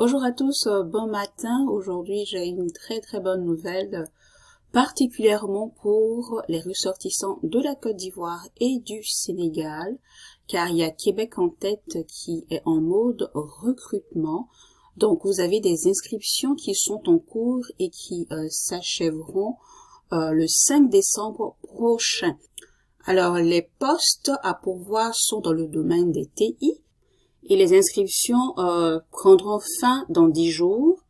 Bonjour à tous, bon matin. Aujourd'hui, j'ai une très bonne nouvelle, particulièrement pour les ressortissants de la Côte d'Ivoire et du Sénégal, car il y a Québec en tête qui est en mode recrutement. Donc, vous avez des inscriptions qui sont en cours et qui s'achèveront le 5 décembre prochain. Alors, les postes à pourvoir sont dans le domaine des TI. Et les inscriptions prendront fin dans 10 jours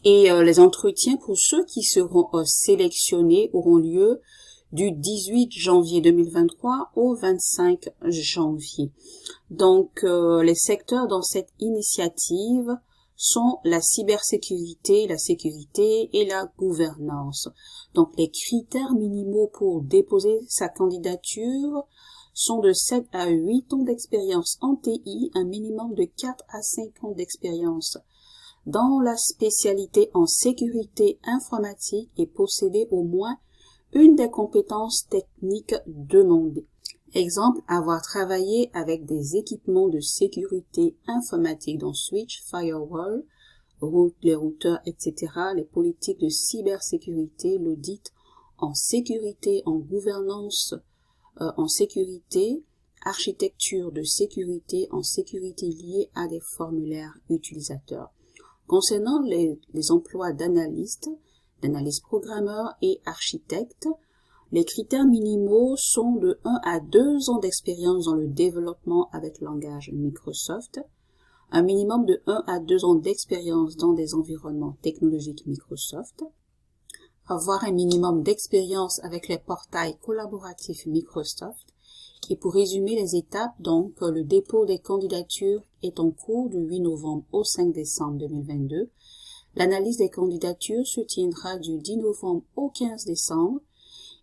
et les entretiens pour ceux qui seront sélectionnés auront lieu du 18 janvier 2023 au 25 janvier. Donc, les secteurs dans cette initiative sont la cybersécurité, la sécurité et la gouvernance. Donc, les critères minimaux pour déposer sa candidature sont de 7 à 8 ans d'expérience en TI, un minimum de 4 à 5 ans d'expérience dans la spécialité en sécurité informatique et posséder au moins une des compétences techniques demandées. Exemple, avoir travaillé avec des équipements de sécurité informatique dont switch, firewall, les routeurs, etc., les politiques de cybersécurité, l'audit en sécurité, en gouvernance, en sécurité, architecture de sécurité en sécurité liée à des formulaires utilisateurs. Concernant les emplois d'analystes, programmeurs et architectes, les critères minimaux sont de 1 à 2 ans d'expérience dans le développement avec le langage Microsoft, un minimum de 1 à 2 ans d'expérience dans des environnements technologiques Microsoft, avoir un minimum d'expérience avec les portails collaboratifs Microsoft. Et pour résumer les étapes, donc, le dépôt des candidatures est en cours du 8 novembre au 5 décembre 2022. L'analyse des candidatures se tiendra du 10 novembre au 15 décembre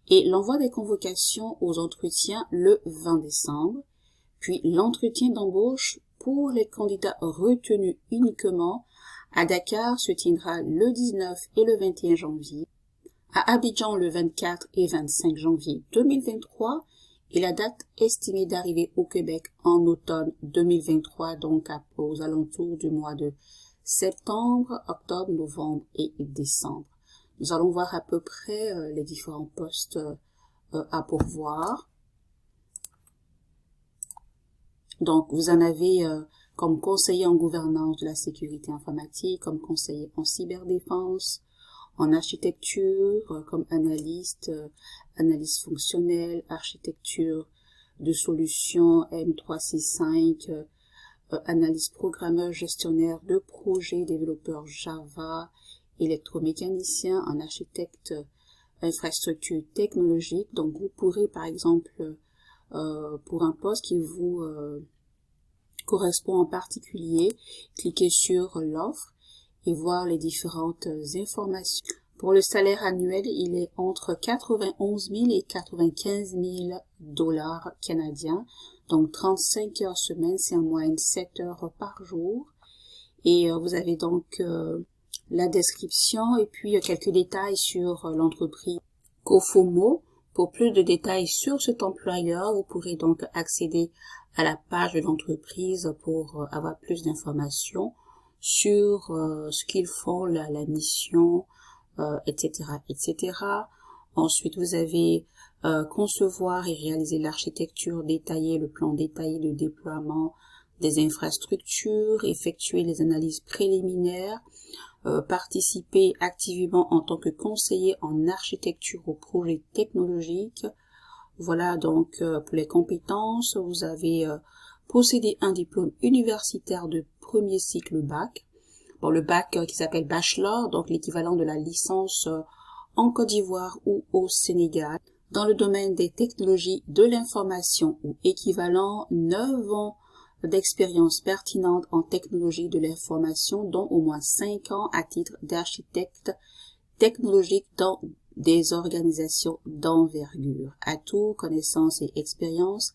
et l'envoi des convocations aux entretiens le 20 décembre. Puis l'entretien d'embauche pour les candidats retenus uniquement à Dakar se tiendra le 19 et le 21 janvier. À Abidjan le 24 et 25 janvier 2023 et la date estimée d'arrivée au Québec en automne 2023, donc aux alentours du mois de septembre, octobre, novembre et décembre. Nous allons voir à peu près les différents postes à pourvoir. Donc, vous en avez comme conseiller en gouvernance de la sécurité informatique, comme conseiller en cyberdéfense, en architecture, comme analyste, analyse fonctionnelle, architecture de solutions M365, analyse programmeur, gestionnaire de projet, développeur Java, électromécanicien, en architecte infrastructure technologique. Donc, vous pourrez, par exemple, pour un poste qui vous correspond en particulier, cliquer sur l'offre et voir les différentes informations. Pour le salaire annuel, il est entre 91 000 et 95 000 dollars canadiens. Donc 35 heures semaine, c'est en moyenne 7 heures par jour. Et vous avez donc la description et puis quelques détails sur l'entreprise Cofomo. Pour plus de détails sur cet employeur, vous pourrez donc accéder à la page de l'entreprise pour avoir plus d'informations sur ce qu'ils font, la mission, etc., etc. Ensuite, vous avez concevoir et réaliser l'architecture détaillée, le plan détaillé de déploiement des infrastructures, effectuer les analyses préliminaires, participer activement en tant que conseiller en architecture au projet technologique. Voilà donc pour les compétences, vous avez possédé un diplôme universitaire de premier cycle bac. Bon, le bac qui s'appelle bachelor, donc l'équivalent de la licence en Côte d'Ivoire ou au Sénégal. Dans le domaine des technologies de l'information ou équivalent, 9 ans d'expérience pertinente en technologie de l'information, dont au moins 5 ans à titre d'architecte technologique dans des organisations d'envergure. Atout, connaissances et expérience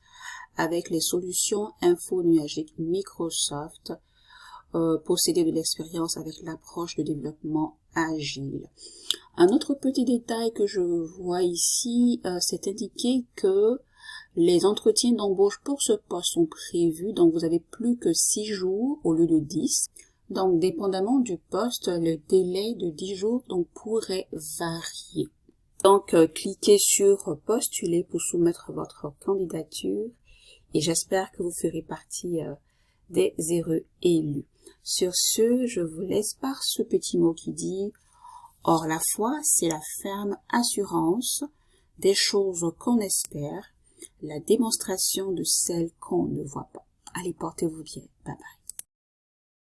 avec les solutions info-nuagiques Microsoft, posséder de l'expérience avec l'approche de développement agile. Un autre petit détail que je vois ici, c'est indiqué que les entretiens d'embauche pour ce poste sont prévus, donc vous avez plus que 6 jours au lieu de 10. Donc, dépendamment du poste, le délai de 10 jours donc, pourrait varier. Donc, cliquez sur « Postuler » pour soumettre votre candidature et j'espère que vous ferez partie des heureux élus. Sur ce, je vous laisse par ce petit mot qui dit « Or la foi, c'est la ferme assurance des choses qu'on espère, la démonstration de celles qu'on ne voit pas. » Allez, portez-vous bien. Bye bye.